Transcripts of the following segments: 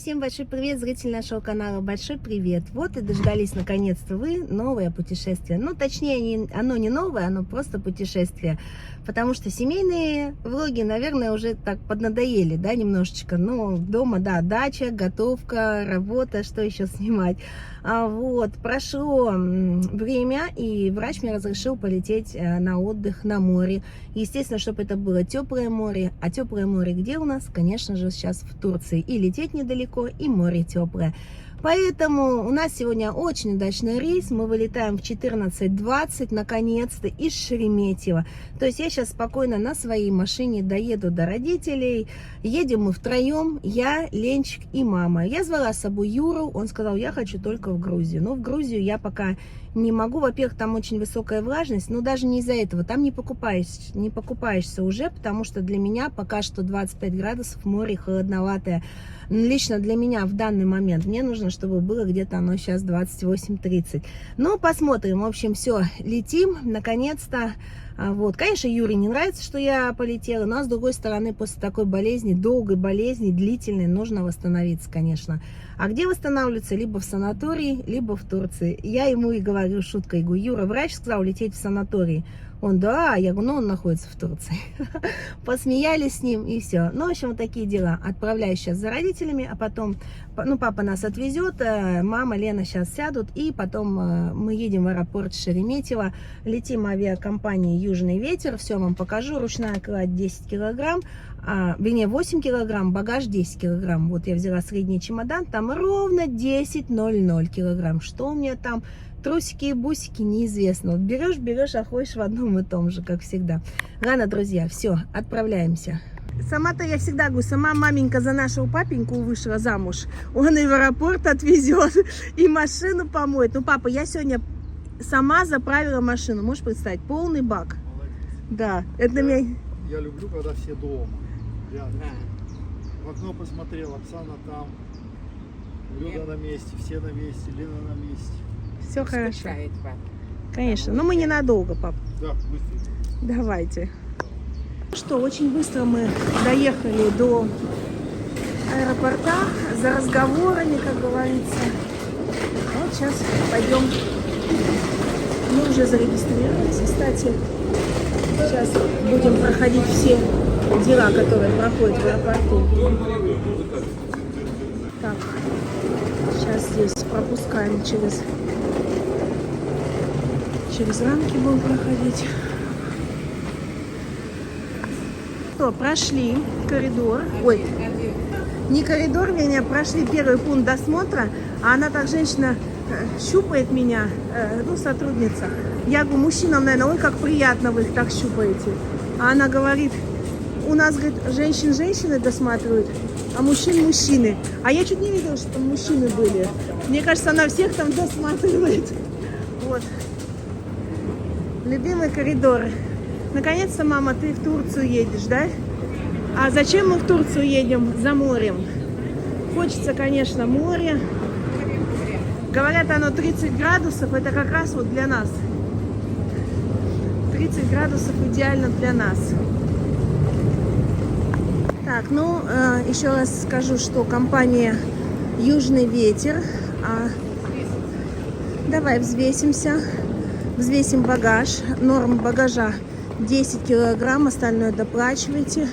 Всем большой привет, зрители нашего канала, большой привет. Вот и дождались наконец-то вы новое путешествие. Ну, точнее, оно не новое, оно просто путешествие. Потому что семейные влоги, наверное, уже так поднадоели, да, немножечко. Ну, дома, да, дача, готовка, работа, что еще снимать. Вот, прошло время, и врач мне разрешил полететь на отдых на море. Естественно, чтобы это было теплое море. А теплое море где у нас? Конечно же, сейчас в Турции. И лететь недалеко, и море теплое. Поэтому у нас сегодня очень удачный рейс. Мы вылетаем в 14:20, наконец-то, из Шереметьево. То есть я сейчас спокойно на своей машине доеду до родителей. Едем мы втроем, я, Ленчик и мама. Я звала с собой Юру, он сказал, я хочу только в Грузию. Но в Грузию я пока не могу. Во-первых, там очень высокая влажность, но даже не из-за этого. Там не покупаешься уже, потому что для меня пока что 25 градусов, море холодноватое. Лично для меня в данный момент мне нужно, чтобы было где-то оно сейчас 28-30. Ну, посмотрим. В общем, все, летим, наконец-то. Вот, конечно, Юре не нравится, что я полетела, но с другой стороны, после такой болезни, долгой болезни, длительной, нужно восстановиться, конечно. А где восстанавливаться? Либо в санатории, либо в Турции. Я ему и говорю шуткой, говорю, Юра, врач сказал лететь в санаторий. Он, да, я говорю, ну он находится в Турции. Посмеялись с ним и все. Ну, в общем, вот такие дела. Отправляюсь сейчас за родителями, а потом, ну, папа нас отвезет, мама, Лена сейчас сядут, и потом мы едем в аэропорт Шереметьево, летим авиакомпанией «Южный ветер», все вам покажу, ручная кладь 10 килограмм, вернее 8 килограмм, багаж 10 килограмм. Вот я взяла средний чемодан, там ровно 10,00 килограмм. Что у меня там? Трусики и бусики, неизвестно. Вот берешь, а ходишь в одном и том же, как всегда. Ладно, друзья, все, отправляемся. Сама-то я всегда говорю, сама маменька за нашего папеньку вышла замуж. Он и в аэропорт отвезет, и машину помоет. Ну, папа, я сегодня сама заправила машину. Можешь представить? Полный бак. Молодец. Да, это меня... Я люблю, когда все дома. Рядом. В окно посмотрел, Оксана там. Люда на месте, все на месте, Лена на месте. Все хорошо. Конечно, но мы ненадолго, пап. Да, быстро. Давайте. Что, очень быстро мы доехали до аэропорта за разговорами, как говорится. Вот сейчас пойдем. Мы уже зарегистрировались. Кстати, сейчас будем проходить все дела, которые проходят в аэропорту. Так, сейчас здесь пропускаем через рамки будем проходить. Что, прошли коридор. Ой, не коридор, меня прошли первый пункт досмотра, а она так, женщина, щупает меня, ну, сотрудница. Я говорю, мужчинам, наверное, ой, как приятно вы их так щупаете. А она говорит, у нас, говорит, женщины досматривают, а мужчины. А я чуть не видела, что там мужчины были. Мне кажется, она всех там досматривает. Вот. Любимый коридор. Наконец-то, мама, ты в Турцию едешь, да? А зачем мы в Турцию едем? За морем. Хочется, конечно, море. Говорят, оно 30 градусов. Это как раз вот для нас. 30 градусов идеально для нас. Так, ну, еще раз скажу, что компания «Южный ветер». Давай взвесимся. Взвесим багаж. Норма багажа 10 килограмм, остальное доплачивайте.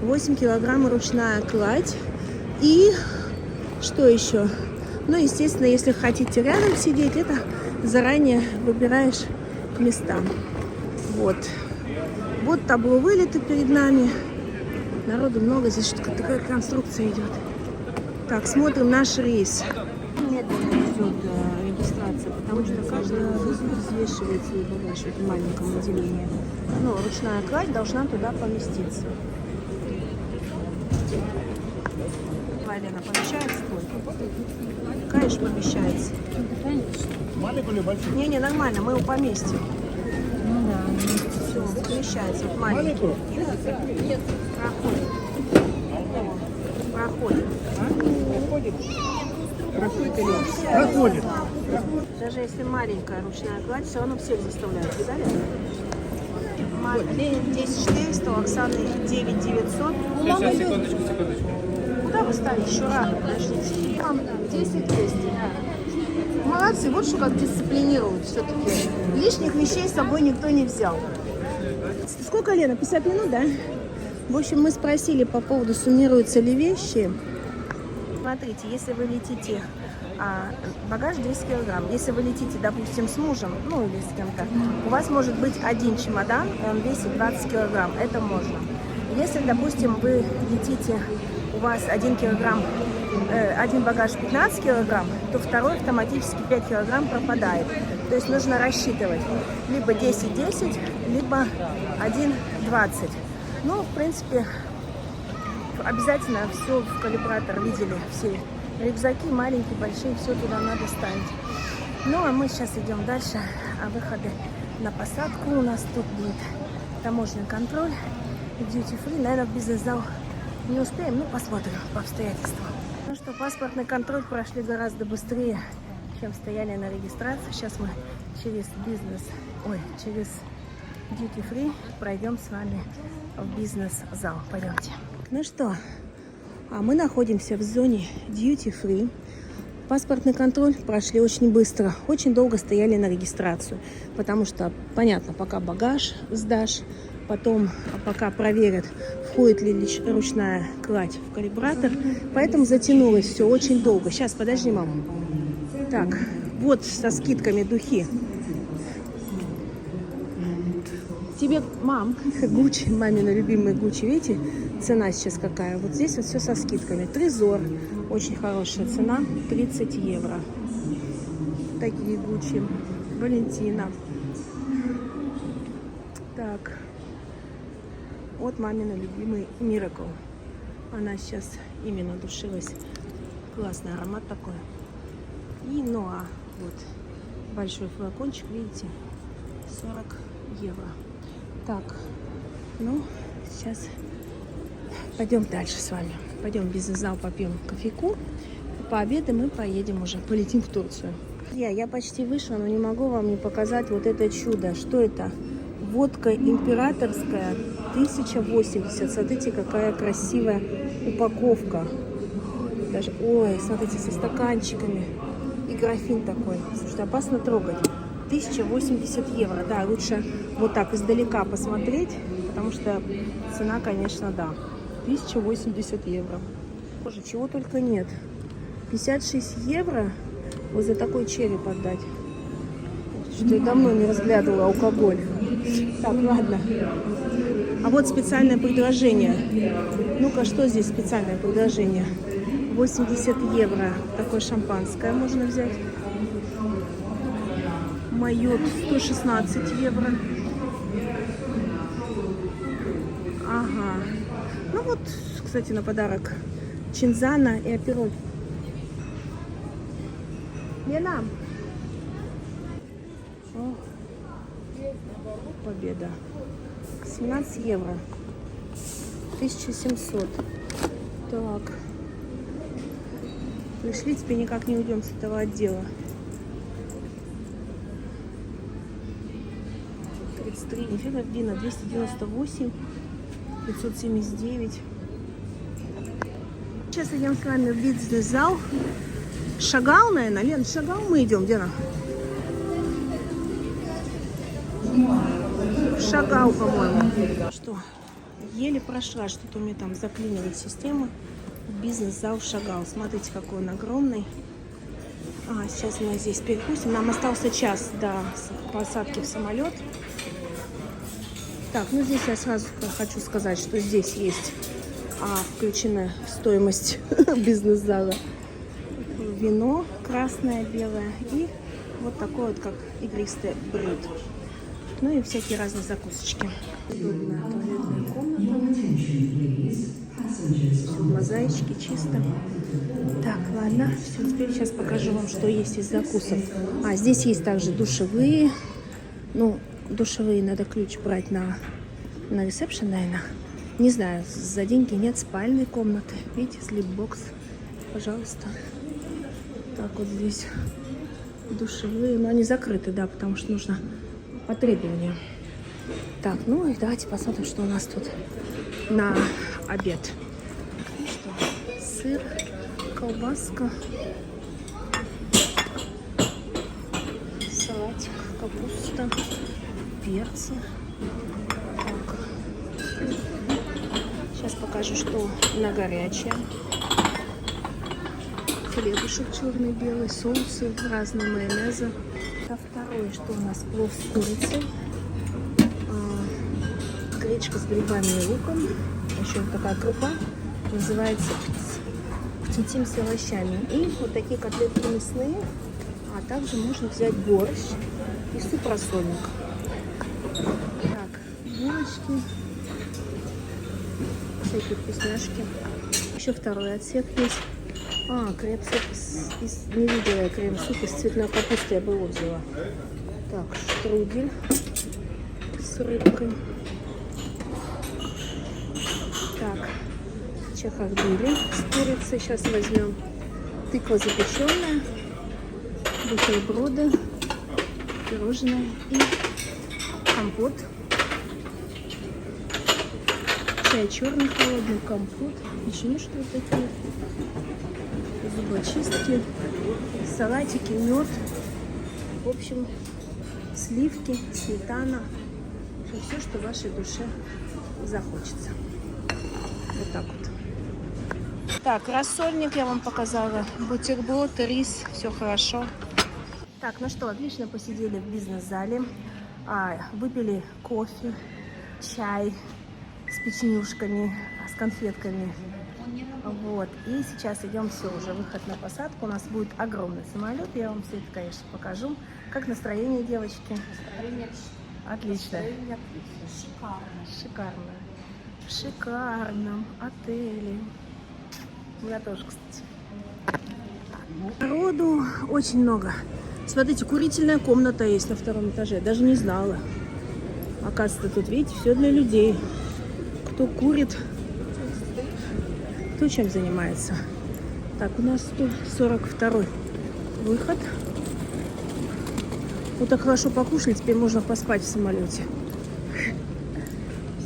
8 килограмм ручная кладь. И что еще? Ну, естественно, если хотите рядом сидеть, это заранее выбираешь места. Вот. Вот табло вылета перед нами. Народу много, здесь что-то такая конструкция идет. Так, смотрим наш рейс. Медленно идет регистрация, потому что каждый взвешивает свой багаж в этом маленьком отделении. Ну, ручная кладь должна туда поместиться. Лена, помещается твой? Конечно, помещается. Маленькую или большую? Не, нормально, мы его поместим. Ну да. Все, помещается. Вот маленький. Нет, проходит. Проходит. Проходит. Даже если маленькая ручная кладь, все равно всех заставляют. Видали? Ленин 10 400, Оксаны 9 900. Сейчас, секундочку. Куда вы стали? Еще рано, подождите. Там 10 200. Молодцы, вот что как дисциплинируют все-таки. Лишних вещей с собой никто не взял. Сколько, Лена? 50 минут, да? В общем, мы спросили по поводу, суммируются ли вещи. Смотрите, если вы летите, багаж 200 килограмм. Если вы летите, допустим, с мужем, ну или с кем-то, у вас может быть один чемодан, и он весит 20 килограмм. Это можно. Если, допустим, вы летите, у вас 1 килограмм, один багаж 15 килограмм, то второй автоматически 5 килограмм пропадает. То есть нужно рассчитывать либо 10-10, либо 1-20. Ну, в принципе, обязательно все в калибратор видели, все рюкзаки, маленькие, большие, все туда надо ставить. Ну, а мы сейчас идем дальше, выходы на посадку. У нас тут будет таможенный контроль, duty free, наверное, в бизнес-зал не успеем, ну, посмотрим по обстоятельствам. Ну что, паспортный контроль прошли гораздо быстрее, чем стояли на регистрации. Сейчас мы через через duty free пройдем с вами в бизнес-зал. Пойдемте. Ну что, мы находимся в зоне duty free. Паспортный контроль прошли очень быстро. Очень долго стояли на регистрацию, потому что, понятно, пока багаж сдашь, потом пока проверят, входит ли ручная кладь в калибратор. Поэтому затянулось все очень долго. Сейчас, подожди, мама. Так, вот со скидками духи. Тебе, мам, Гуччи, мамина любимая Гуччи, видите, цена сейчас какая? Вот здесь вот все со скидками. Трезор, очень хорошая цена, 30 евро. Такие Гуччи. Валентина. Так. Вот мамина любимый Miracle. Она сейчас именно душилась. Классный аромат такой. И Ноа. Вот. Большой флакончик, видите, 40 евро. Так, ну, сейчас пойдем дальше с вами. Пойдем в бизнес-зал, попьем кофейку, пообедаем и поедем уже, полетим в Турцию. Я почти вышла, но не могу вам не показать вот это чудо. Что это? Водка императорская, 1080. Смотрите, какая красивая упаковка. Даже, ой, смотрите, со стаканчиками. И графин такой. Слушайте, опасно трогать. 1080 евро. Да, лучше вот так издалека посмотреть, потому что цена, конечно, да. 1080 евро. Боже, чего только нет. 56 евро вот за такой череп отдать. Что я давно не разглядывала алкоголь. Так, ладно. А вот специальное предложение. Ну-ка, что здесь специальное предложение? 80 евро. Такое шампанское можно взять. Майот 116 евро. Ага. Ну вот, кстати, на подарок чинзана и апероль. Лена. О, победа. 17 евро. 1700. Так. Пришли, теперь никак не уйдем с этого отдела. 33, нифига вина, 298, 579. Сейчас идем с вами в бизнес-зал. Шагал, наверное. Лен, Шагал мы идем, где она? Шагал, по-моему. Что, еле прошла, что-то у меня там заклинивает система. Бизнес-зал Шагал. Смотрите, какой он огромный. Сейчас мы здесь перекусим. Нам остался час до посадки в самолет. Так, ну здесь я сразу хочу сказать, что здесь есть включена в стоимость бизнес-зала вино красное, белое и вот такое вот, как игристое брют. Ну и всякие разные закусочки. Удобная туалетная комната. Все в мозаичке, чисто. Так, ладно. Все, теперь сейчас покажу вам, что есть из закусок. Здесь есть также душевые. Ну, душевые надо ключ брать на ресепшн, наверное. Не знаю, за деньги нет спальной комнаты. Видите, слип-бокс. Пожалуйста. Так, вот здесь душевые. Но они закрыты, да, потому что нужно по требованию. Так, ну и давайте посмотрим, что у нас тут на обед. Что? сыр, колбаска, салатик, капуста, перцы. Так. Сейчас покажу, что на горячее. Хлебушек черный, белый, соусы, разные майонезы. А второе, что у нас плов с курицей, гречка с грибами и луком, еще такая крупа, называется птитим с овощами. И вот такие котлетки мясные, а также можно взять борщ и суп-рассольник. Так, булочки, всякие вкусняшки. Еще второй отсек есть. Крем-суп не видела я крем-суп из цветной капусты, я бы его взяла. Так, штрудель с рыбкой. Так, чахардыли с курицей сейчас возьмем. Тыква запеченная, бутерброды, пирожное и компот. Чай черный холодный, компот. Еще что такие. Зубочистки, салатики, мед, в общем, сливки, сметана, все, что вашей душе захочется. Вот так вот. Так, рассольник я вам показала, бутерброд, рис, все хорошо. Так, ну что, отлично посидели в бизнес-зале, выпили кофе, чай с печенюшками, с конфетками. Вот, и сейчас идем, все, уже выход на посадку. У нас будет огромный самолет, я вам все это, конечно, покажу. Как настроение, девочки? Настроение отлично. Шикарно. Шикарно. В шикарном отеле. У меня тоже, кстати. Народу очень много. Смотрите, курительная комната есть на втором этаже. Даже не знала. Оказывается, тут, видите, все для людей. Кто курит, кто чем занимается. Так, у нас 142 выход. Вот так хорошо покушали, теперь можно поспать в самолете.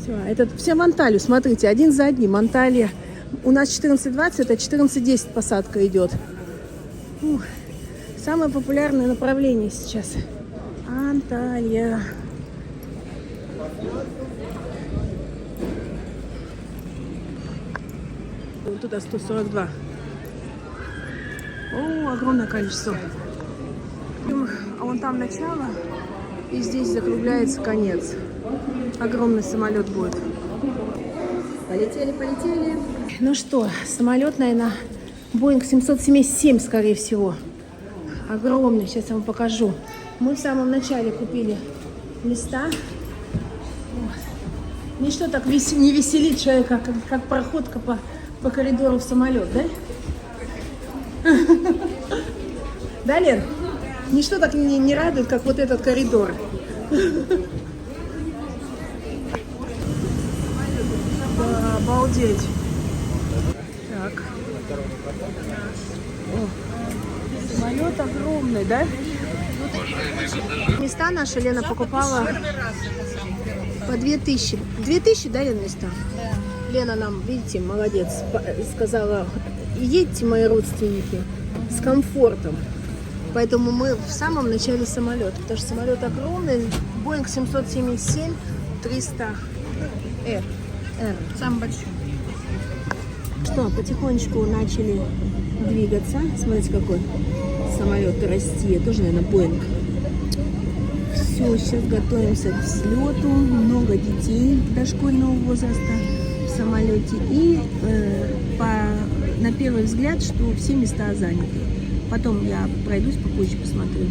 Все, это все в Анталию, смотрите, один за одним. Анталия. У нас 14:20, это 14:10 посадка идет. Самое популярное направление сейчас. Анталия. Вот туда 142. О, огромное количество. А вон там начало, и здесь закругляется конец. Огромный самолет будет. Полетели, полетели. Ну что, самолет, наверное, Boeing 777, скорее всего. Огромный, сейчас я вам покажу. Мы в самом начале купили места. Вот. Ничто так не веселит человека, как проходка по коридору в самолет, да? Да, Лен? Ничто так не радует, как вот этот коридор. Да, обалдеть. Так. О, самолет огромный, да? Места наши Лена покупала по 2000. 2000, да, Лена, места? Да. Лена нам, видите, молодец, сказала, едьте, мои родственники, с комфортом. Поэтому мы в самом начале самолета, потому что самолет огромный, Boeing 777-300R, самый большой. Что, потихонечку начали двигаться. Смотрите, какой самолет расти. Тоже, наверное, Boeing. Все, сейчас готовимся к взлету. Много детей дошкольного возраста в самолете. И на первый взгляд, что все места заняты. Потом я пройдусь попозже, посмотрю.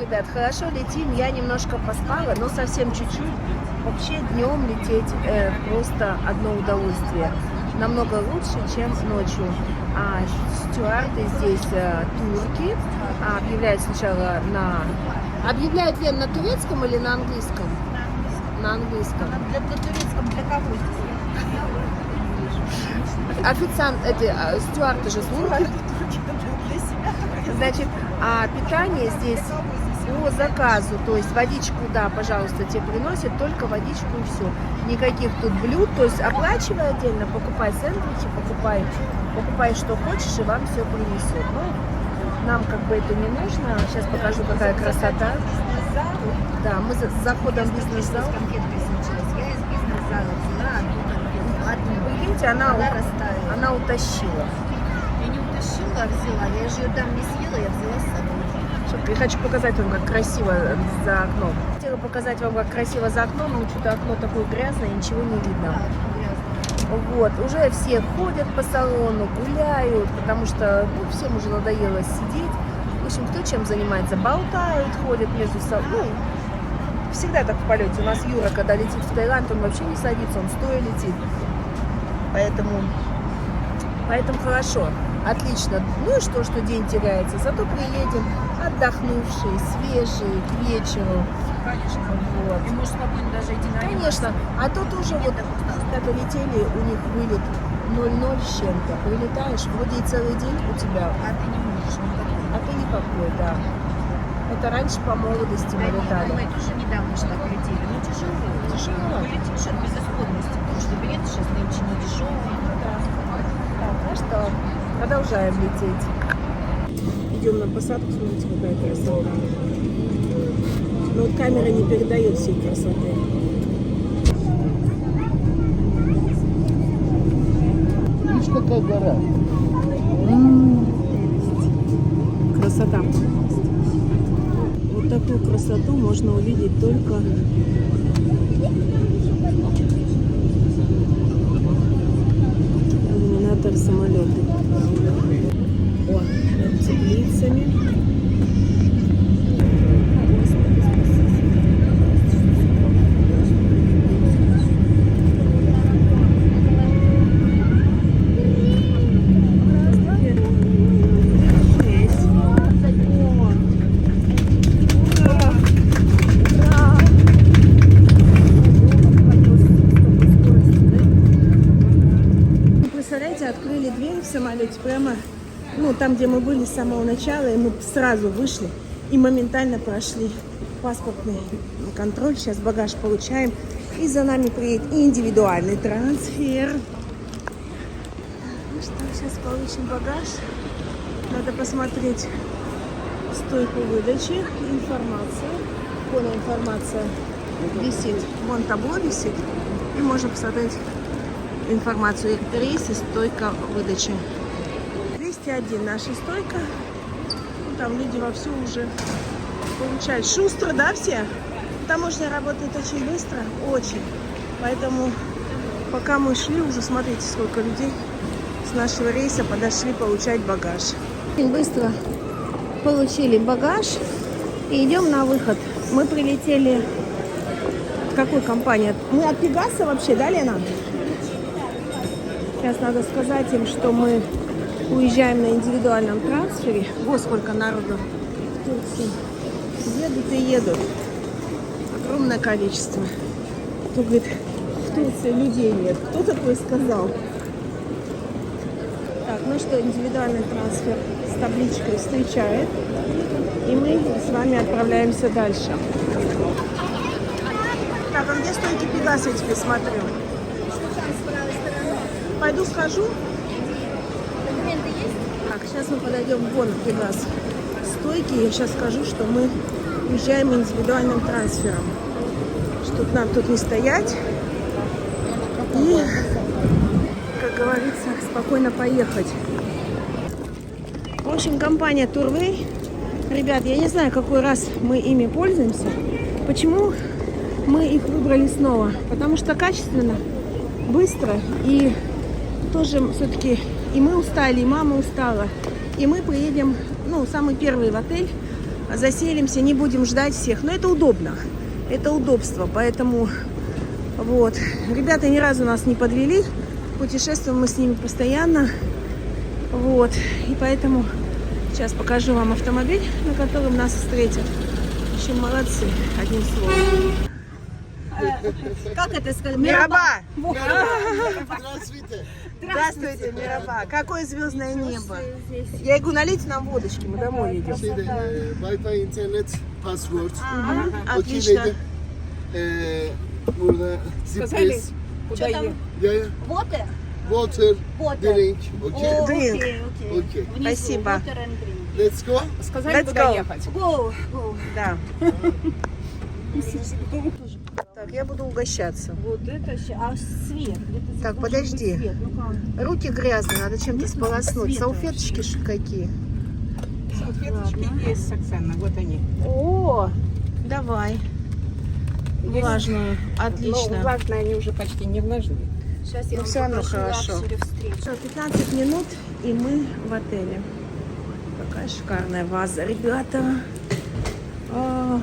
Ребят, хорошо летим, я немножко поспала, но совсем чуть-чуть. Вообще днем лететь просто одно удовольствие. Намного лучше, чем ночью. А стюарды здесь турки. Объявляют сначала Объявляют ли на турецком или на английском? на английском. Для турецкого, для кого здесь? Официант, стюарды же слушают. Для себя. Значит, питание здесь по заказу, то есть водичку, да, пожалуйста, тебе приносят, только водичку и все. Никаких тут блюд, то есть оплачивай отдельно, покупай сэндвичи, покупай что хочешь, и вам все принесут. Ну, нам как бы это не нужно. Сейчас покажу, какая красота. Да, мы за заходом в бизнес-зал. Конфеткой случилось. Я из бизнес-зала взяла одну. Прикиньте, она утащила. Я не утащила, а взяла. Я же ее там не съела, я взяла с собой. Я хочу показать вам, как красиво за окном. Хотела показать вам, как красиво за окном, но что-то окно такое грязное, ничего не видно. Да, грязно. Вот, уже все ходят по салону, гуляют, потому что всем уже надоело сидеть. В общем, кто чем занимается, болтают, ходят между собой. Ну, всегда так в полете. У нас Юра, когда летит в Таиланд, он вообще не садится, он стоя летит. Поэтому хорошо, отлично. Ну и что день теряется. Зато приедем отдохнувшие, свежие, к вечеру. Конечно. Вот. И можешь спокойно даже идти на Конечно. А тут уже вот, когда летели, у них вылет 00 с чем-то. Прилетаешь, вроде и целый день у тебя, А ты не можешь никакой. а ты никакой, да. Это раньше по молодости мы летали. Мы тоже недавно же так летели. Ну тяжело. Тяжело. Полетишь от безысходности, потому что билеты сейчас нынче не дешевые. Так, ну что, продолжаем лететь. Идем на посадку, смотрите, какая красота. Но вот камера не передает всей красоты. Видишь, какая гора? Красота. Вот такую красоту можно увидеть только иллюминатор самолета. О, над теплицами. Открыли дверь в самолете прямо, ну, там, где мы были с самого начала, и мы сразу вышли и моментально прошли паспортный контроль. Сейчас багаж получаем, и за нами приедет индивидуальный трансфер. Ну что, сейчас получим багаж. Надо посмотреть стойку выдачи, информацию. Вон информация висит, вон табло висит, и можно посмотреть информацию рейсы, стойка выдачи. 201 наша стойка. Ну, там люди вовсю уже получают. Шустро, да, все? Таможня работает очень быстро, очень. Поэтому пока мы шли, уже смотрите, сколько людей с нашего рейса подошли получать багаж. Очень быстро получили багаж и идем на выход. Мы прилетели от какой компании? Мы от Пегаса вообще, да, Лена? Сейчас надо сказать им, что мы уезжаем на индивидуальном трансфере. Вот сколько народу в Турции. Едут и едут. Огромное количество. Кто говорит, в Турции людей нет. Кто такой сказал? Так, ну что, индивидуальный трансфер с табличкой встречает. И мы с вами отправляемся дальше. Так, а где стойки Пегаса, я теперь смотрю? Пойду схожу. Документы есть? Так, сейчас мы подойдем вон в Пегас стойки. Я сейчас скажу, что мы уезжаем индивидуальным трансфером. Что нам тут не стоять. И, как говорится, спокойно поехать. В общем, компания Turway. Ребят, я не знаю, какой раз мы ими пользуемся. Почему мы их выбрали снова? Потому что качественно, быстро и тоже все-таки и мы устали, и мама устала. И мы приедем, ну, самый первый в отель, заселимся, не будем ждать всех. Но это удобно, это удобство, поэтому вот. Ребята ни разу нас не подвели, путешествуем мы с ними постоянно. Вот, и поэтому сейчас покажу вам автомобиль, на котором нас встретят. В общем, молодцы, одним словом. Как это сказать? Мираба! Здравствуйте. Здравствуйте, Мираба! Какое звездное небо! Я говорю, налейте нам водочки, мы домой едем. Şimdi Wi-Fi internet password. Отлично. Burada zipres. Что там? Ya ya. Water? Water. Water. Drink. Okay. Drink. Okay. Спасибо. Let's go. Сказали, Let's куда go. ехать. Go, go. Да. Так, я буду угощаться. Вот это а свет? Где-то Так, должен подожди. быть свет. Ну-ка. Руки грязные, надо чем-то Нет сполоснуть. света Салфеточки ж какие. Салфеточки есть, Оксана, вот они. О, давай. Влажную. Но Отлично. влажные они уже почти не влажные. Сейчас я Ну, вам всё равно покажу хорошо. лакшери встречу. Всё, 15 минут, и мы в отеле. Какая шикарная ваза, ребята. О,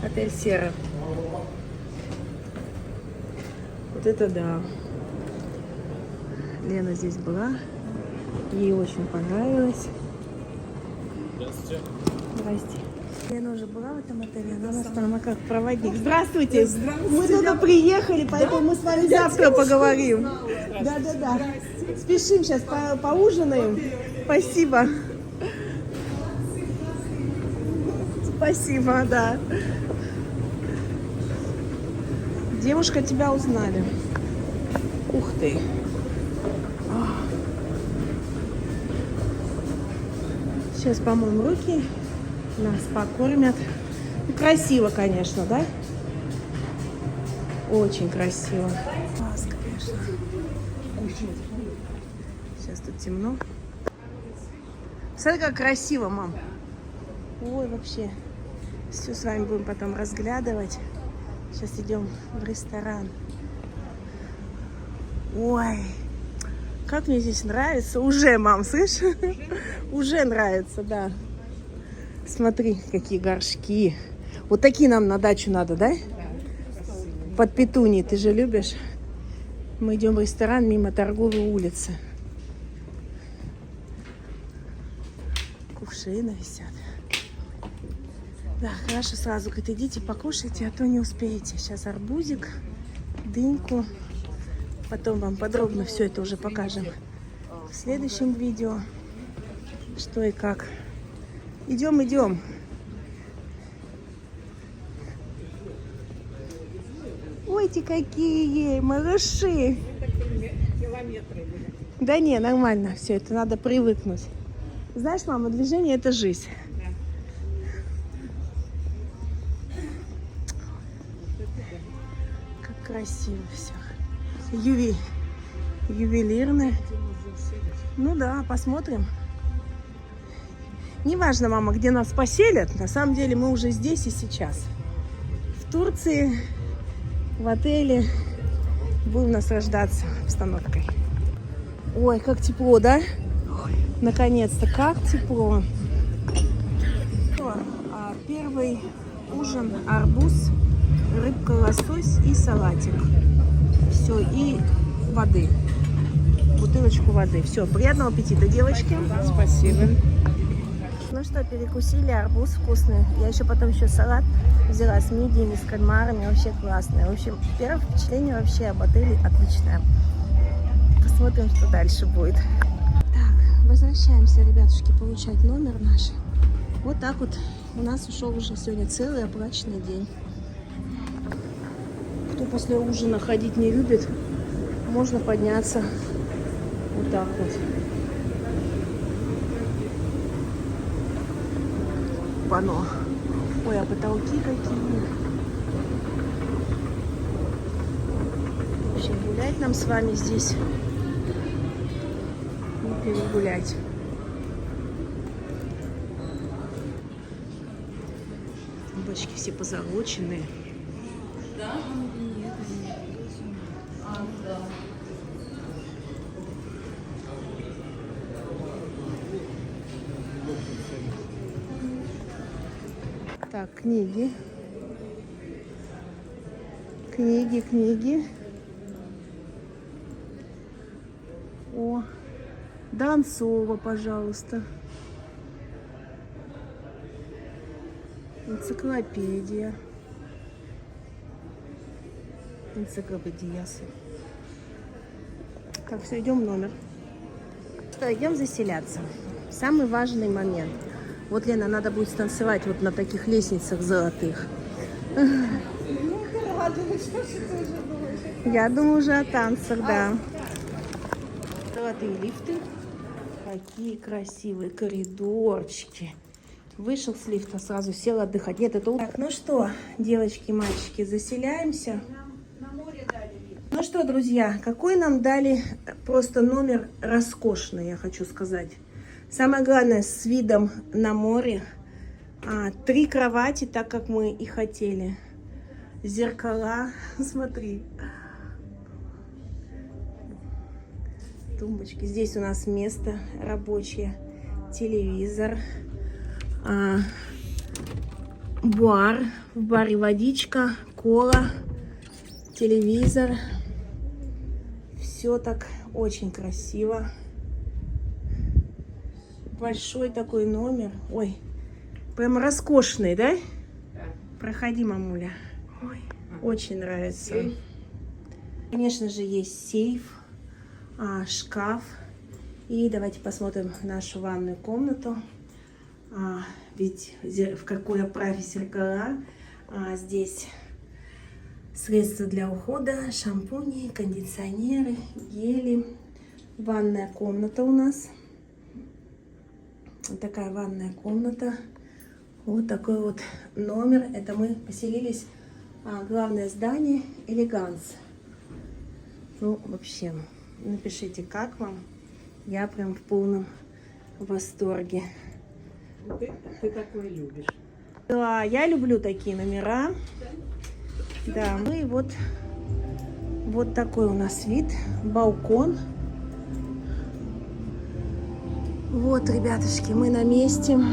отель Сера. Вот это да. Лена здесь была. Ей очень понравилось. Здрасте. Лена уже была в этом отеле, она у нас там как проводник. Здравствуйте! Мы туда приехали, поэтому мы с вами завтра поговорим. Да-да-да. Спешим сейчас, поужинаем. Спасибо. Спасибо, да. Девушка, тебя узнали. Ух ты. Сейчас помоем руки, нас покормят. Ну, красиво, конечно, да? Очень красиво. Класс, конечно. Сейчас тут темно. Смотри, как красиво, мам. Ой, вообще. Все с вами будем потом разглядывать. Сейчас идем в ресторан. Ой, как мне здесь нравится. Уже, мам, слышишь? Уже нравится, да. Смотри, какие горшки. Вот такие нам на дачу надо, да? Под петунией, ты же любишь? Мы идем в ресторан мимо торговой улицы. Кувшины висят. Да, хорошо, сразу говорит, идите покушайте, а то не успеете. Сейчас арбузик, дыньку. Потом вам подробно все это уже покажем в следующем видео. Что и как. Идем, идем. Ой-те какие малыши. Да не, нормально все это, надо привыкнуть. Знаешь, мама, движение — это жизнь. Как красиво все. Ювелирное. Ну да, посмотрим. Неважно, мама, где нас поселят. На самом деле мы уже здесь и сейчас. В Турции, в отеле. Будем наслаждаться обстановкой. Ой, как тепло, да? Наконец-то, как тепло. Первый ужин: арбуз, рыбка, лосось и салатик. Все, и воды. Бутылочку воды. Все, приятного аппетита, девочки. Спасибо. Ну что, перекусили, арбуз вкусный. Я еще потом салат взяла с мидиями, с кальмарами. Вообще классный. В общем, первое впечатление вообще об отеле отличное. Посмотрим, что дальше будет. Так, возвращаемся, ребятушки, получать номер наш. Вот так вот у нас ушел уже сегодня целый оплаченный день. Кто после ужина ходить не любит, можно подняться вот так вот. Пано. Ой, а потолки какие. В общем, гулять нам с вами здесь не перегулять. Бочки все позолоченные. Так, книги. Книги. О, Донцова, пожалуйста. Энциклопедия. Энциклопедиясы. Так, все, идем в номер. Что, идем заселяться. Самый важный момент. Вот, Лена, надо будет станцевать вот на таких лестницах золотых. Я думаю уже о танцах, да. Золотые лифты. Какие красивые коридорчики. Вышел с лифта, сразу сел отдыхать. Нет, это... Так, ну что, девочки, мальчики, заселяемся. Ну что, друзья, какой нам дали просто номер роскошный, я хочу сказать. Самое главное, с видом на море. 3 кровати, так как мы и хотели. Зеркала, смотри. Тумбочки. Здесь у нас место рабочее. Телевизор. Бар. В баре водичка, кола, телевизор. Все так очень красиво. Большой такой номер. Ой, прям роскошный, да? Проходи, мамуля. Ой, очень нравится. Конечно же, есть сейф, шкаф. И давайте посмотрим нашу ванную комнату. Ведь в какой оправе зеркала. Здесь средства для ухода, шампуни, кондиционеры, гели. Ванная комната у нас. Вот такая ванная комната. Вот такой вот номер. Это мы поселились. Главное здание Элеганс. Ну, вообще, напишите, как вам. Я прям в полном восторге. Ты такое любишь. Да, я люблю такие номера. Да, ну и вот такой у нас вид. Балкон. Вот, ребятушки, мы на месте. Мы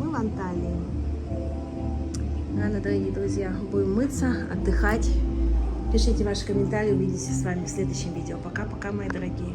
в Анталии. Ладно, дорогие друзья, будем мыться, отдыхать. Пишите ваши комментарии, увидимся с вами в следующем видео. Пока-пока, мои дорогие.